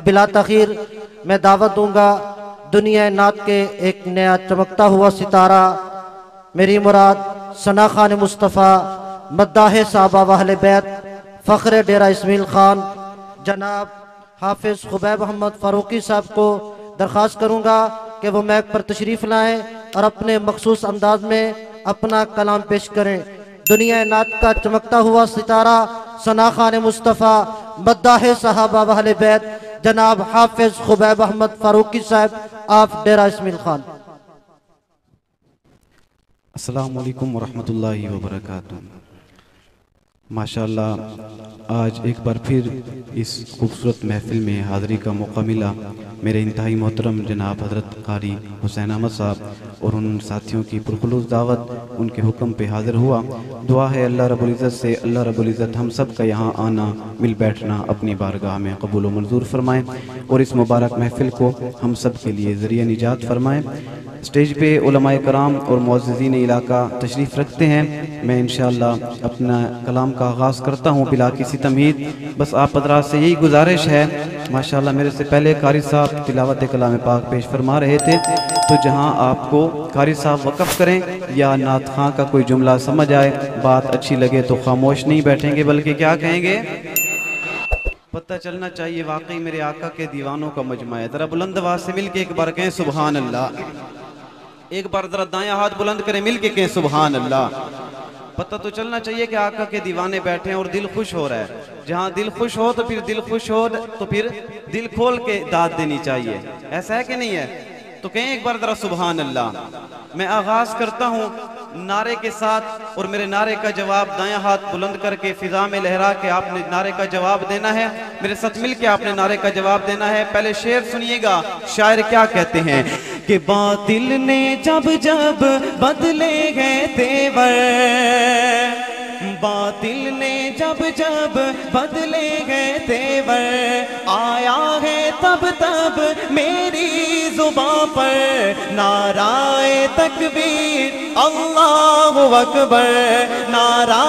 بلا تاخیر میں دعوت دوں گا دنیا نعت کے ایک نیا چمکتا ہوا ستارہ، میری مراد ثنا خان مصطفیٰ، مداح صحابہ و اہل بیت، فخر ڈیرہ اسماعیل خان، جناب حافظ خبیب محمد فاروقی صاحب کو درخواست کروں گا کہ وہ مائک پر تشریف لائیں اور اپنے مخصوص انداز میں اپنا کلام پیش کریں۔ دنیا نعت کا چمکتا ہوا ستارہ، ثنا خان مصطفیٰ، مداح صحابہ و اہل بیت، جناب حافظ خبیب احمد فاروقی صاحب آف ڈیرہ اسماعیل خان۔ السلام علیکم ورحمۃ اللہ وبرکاتہ۔ ماشاءاللہ آج ایک بار پھر اس خوبصورت محفل میں حاضری کا موقع ملا۔ میرے انتہائی محترم جناب حضرت قاری حسین احمد صاحب اور ان ساتھیوں کی پرخلوص دعوت ان کے حکم پہ حاضر ہوا۔ دعا ہے اللہ رب العزت سے اللہ رب العزت ہم سب کا یہاں آنا مل بیٹھنا اپنی بارگاہ میں قبول و منظور فرمائیں اور اس مبارک محفل کو ہم سب کے لیے ذریعہ نجات فرمائیں۔ اسٹیج پہ علماء کرام اور معززین علاقہ تشریف رکھتے ہیں۔ میں انشاءاللہ اپنا کلام کا آغاز کرتا ہوں بلا کسی تمہید۔ بس آپ حضرات سے یہی گزارش ہے، ماشاءاللہ میرے سے پہلے قاری صاحب تلاوت کلام پاک پیش فرما رہے تھے، تو جہاں آپ کو قاری صاحب وقف کریں یا نعت خواں کا کوئی جملہ سمجھ آئے، بات اچھی لگے تو خاموش نہیں بیٹھیں گے بلکہ کیا کہیں گے؟ پتہ چلنا چاہیے واقعی میرے آقا کے دیوانوں کا مجمع ہے۔ ذرا بلند آواز سے مل کے ایک بار کہیں سبحان اللہ۔ ایک بار ذرا دائیں ہاتھ بلند کریں مل کے کہیں سبحان اللہ۔ پتہ تو چلنا چاہیے کہ آقا کے دیوانے بیٹھے ہیں اور دل خوش ہو رہا ہے۔ جہاں دل خوش ہو تو پھر دل خوش ہو تو پھر دل کھول کے داد دینی چاہیے، ایسا ہے کہ نہیں ہے؟ تو کہیں ایک بار ذرا سبحان اللہ۔ میں آغاز کرتا ہوں نعرے کے ساتھ اور میرے نعرے کا جواب دائیں ہاتھ بلند کر کے فضا میں لہرا کے آپ نے نعرے کا جواب دینا ہے۔ میرے ساتھ مل کے آپ نے نعرے کا جواب دینا ہے۔ پہلے شعر سنیے گا، شاعر کیا کہتے ہیں کہ باطل نے جب جب بدلے گئے تیور، باطل نے جب جب بدلے گئے تیور، آیا ہے تب تب میری زباں پر نعرہ تکبیر اللہ اکبر، نعرہ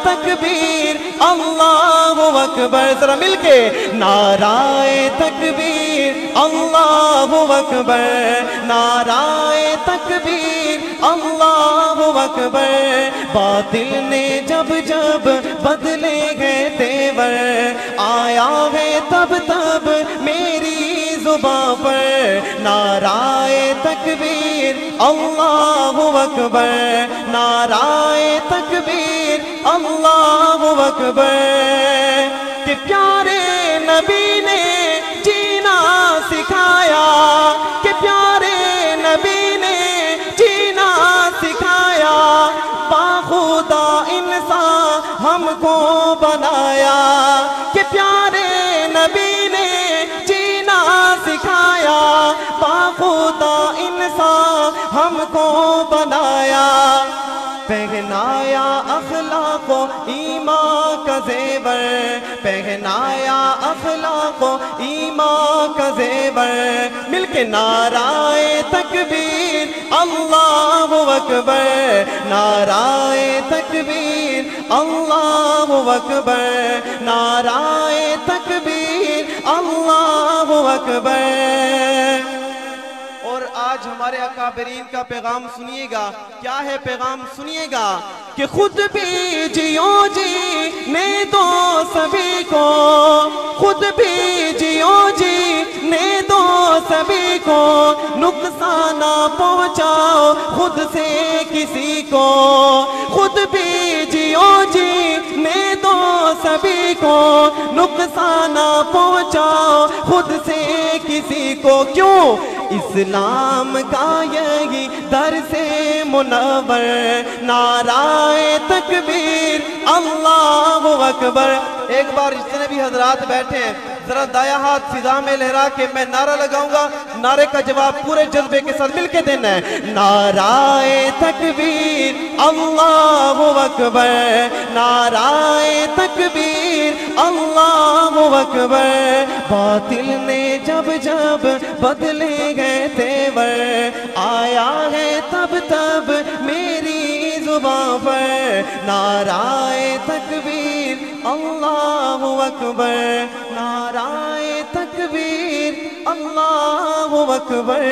تکبیر اللہ اکبر۔ ذرا مل کے نعرہ تکبیر اللہ اکبر، نعرہ تکبیر اللہ اکبر۔ باطل نے جب جب بدلے گئے تیور، آیا ہے تب تب میری زباں پر نعرہ تکبیر اللہ اکبر، نعرہ تکبیر اللہ اکبر۔ کہ پیارے نبی نے جینا سکھایا، کہ پیارے نبی نے جینا سکھایا، باخدا انسان ہم کو بنایا۔ کہ پیارے نبی نے جینا سکھایا، باخدا انسان ہم کو بنایا۔ پہنایا اخلاق و ایمان کا زیور، پہنایا اخلاق و ایمان کا زیور۔ مل کے نعرہ تکبیر اللہ اکبر، نعرہ تکبیر اللہ اکبر، نعرہ تکبیر اللہ اکبر۔ اور آج ہمارے اکابرین کا پیغام سنیے گا، کیا ہے پیغام سنیے گا کہ خود بھی جیو جی نے دو سبھی کو، خود بھی جیو جی نے دو سبھی کو، نقصان نہ پہنچاؤ خود سے کسی کو۔ خود بھی جیو جی نے دو سبھی کو، نقصان نہ پہنچاؤ خود سے کسی کو۔ کیوں؟ اسلام کا یہی درس منور، نعرہ تکبیر اللہ اکبر۔ ایک بار جتنے بھی حضرات بیٹھے ہیں ذرا دایاں ہاتھ فضا میں لہرا کے میں نعرہ لگاؤں گا، نعرے کا جواب پورے جذبے کے ساتھ مل کے دینا ہے۔ نعرہ تکبیر اللہ اکبر، نعرہ تکبیر اللہ اکبر۔ باطل نے جب جب بدلے گئے تیور، آیا ہے تب تب میری زباں پر نعرہ تکبیر اللہ اکبر، نعرہ تکبیر تکبیر اللہ اکبر